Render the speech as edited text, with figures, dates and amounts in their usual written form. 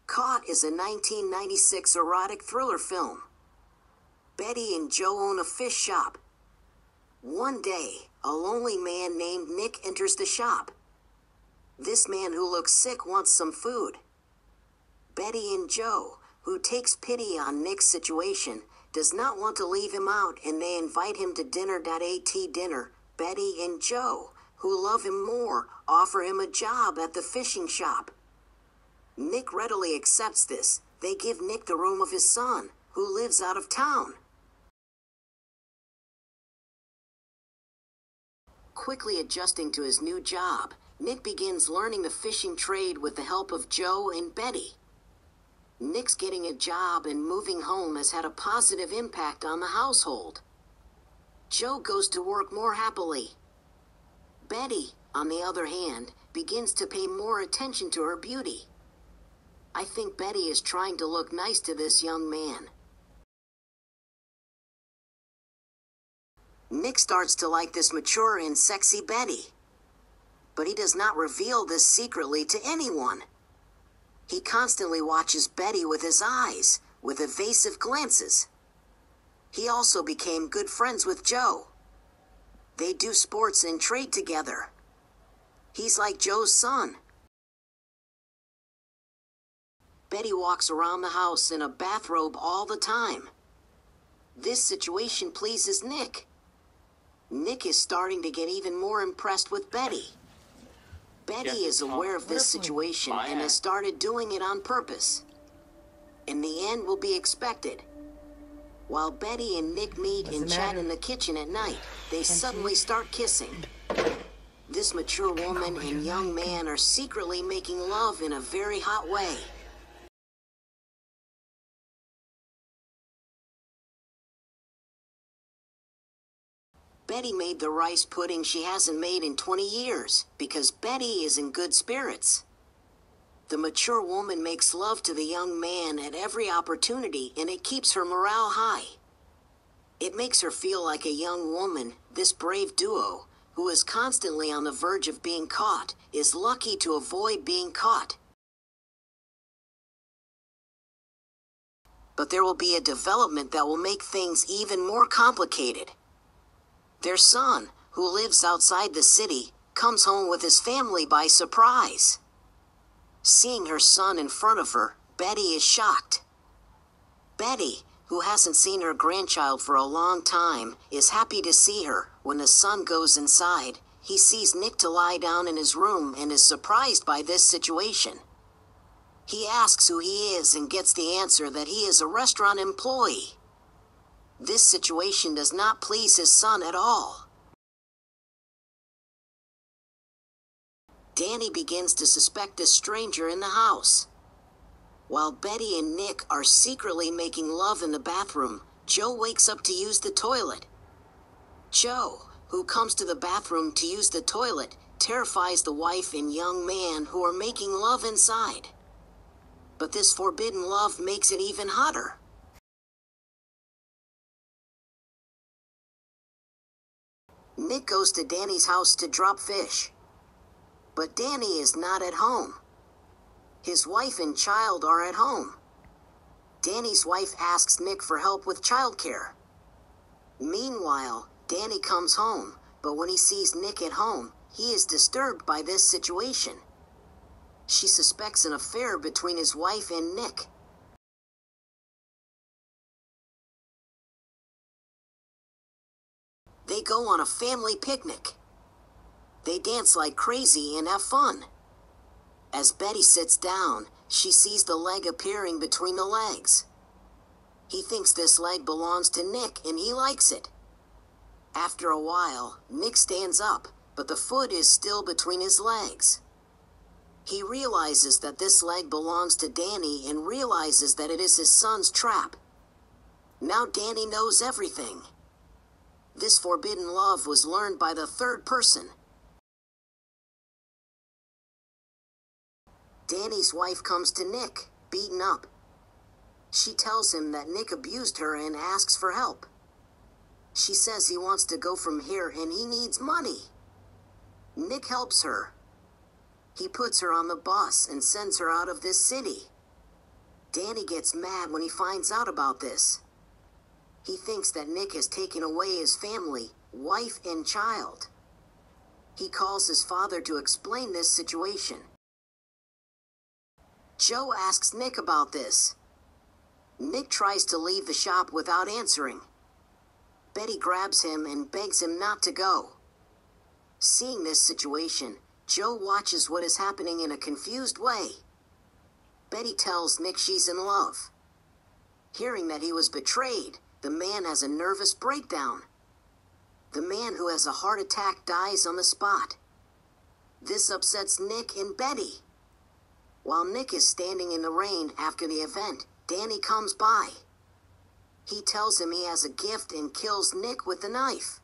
Caught is a 1996 erotic thriller film. Betty and Joe own a fish shop. One day, a lonely man named Nick enters the shop. This man who looks sick wants some food. Betty and Joe, who takes pity on Nick's situation, does not want to leave him out, and they invite him to dinner. Betty and Joe, who love him more, offer him a job at the fishing shop. Nick readily accepts this. They give Nick the room of his son, who lives out of town. Quickly adjusting to his new job, Nick begins learning the fishing trade with the help of Joe and Betty. Nick's getting a job and moving home has had a positive impact on the household. Joe goes to work more happily. Betty, on the other hand, begins to pay more attention to her beauty. I think Betty is trying to look nice to this young man. Nick starts to like this mature and sexy Betty. But he does not reveal this secretly to anyone. He constantly watches Betty with his eyes, with evasive glances. He also became good friends with Joe. They do sports and trade together. He's like Joe's son. Betty walks around the house in a bathrobe all the time. This situation pleases Nick. Nick is starting to get even more impressed with Betty. Betty is aware of this situation and has started doing it on purpose. And the end will be expected. While Betty and Nick meet and chat in the kitchen at night, they suddenly start kissing. This mature woman and young man are secretly making love in a very hot way. Betty made the rice pudding she hasn't made in 20 years, because Betty is in good spirits. The mature woman makes love to the young man at every opportunity, and it keeps her morale high. It makes her feel like a young woman. This brave duo, who is constantly on the verge of being caught, is lucky to avoid being caught. But there will be a development that will make things even more complicated. Their son, who lives outside the city, comes home with his family by surprise. Seeing her son in front of her, Betty is shocked. Betty, who hasn't seen her grandchild for a long time, is happy to see her. When the son goes inside, he sees Nick to lie down in his room and is surprised by this situation. He asks who he is and gets the answer that he is a restaurant employee. This situation does not please his son at all. Danny begins to suspect a stranger in the house. While Betty and Nick are secretly making love in the bathroom, Joe wakes up to use the toilet. Joe, who comes to the bathroom to use the toilet, terrifies the wife and young man who are making love inside. But this forbidden love makes it even hotter. Nick goes to Danny's house to drop fish. But Danny is not at home. His wife and child are at home. Danny's wife asks Nick for help with childcare. Meanwhile, Danny comes home, but when he sees Nick at home, he is disturbed by this situation. She suspects an affair between his wife and Nick. They go on a family picnic. They dance like crazy and have fun. As Betty sits down, she sees the leg appearing between the legs. He thinks this leg belongs to Nick and he likes it. After a while, Nick stands up, but the foot is still between his legs. He realizes that this leg belongs to Danny and realizes that it is his son's trap. Now Danny knows everything. This forbidden love was learned by the third person. Danny's wife comes to Nick, beaten up. She tells him that Nick abused her and asks for help. She says he wants to go from here and he needs money. Nick helps her. He puts her on the bus and sends her out of this city. Danny gets mad when he finds out about this. He thinks that Nick has taken away his family, wife, and child. He calls his father to explain this situation. Joe asks Nick about this. Nick tries to leave the shop without answering. Betty grabs him and begs him not to go. Seeing this situation, Joe watches what is happening in a confused way. Betty tells Nick she's in love. Hearing that he was betrayed, the man has a nervous breakdown. The man who has a heart attack dies on the spot. This upsets Nick and Betty. While Nick is standing in the rain after the event, Danny comes by. He tells him he has a gift and kills Nick with the knife.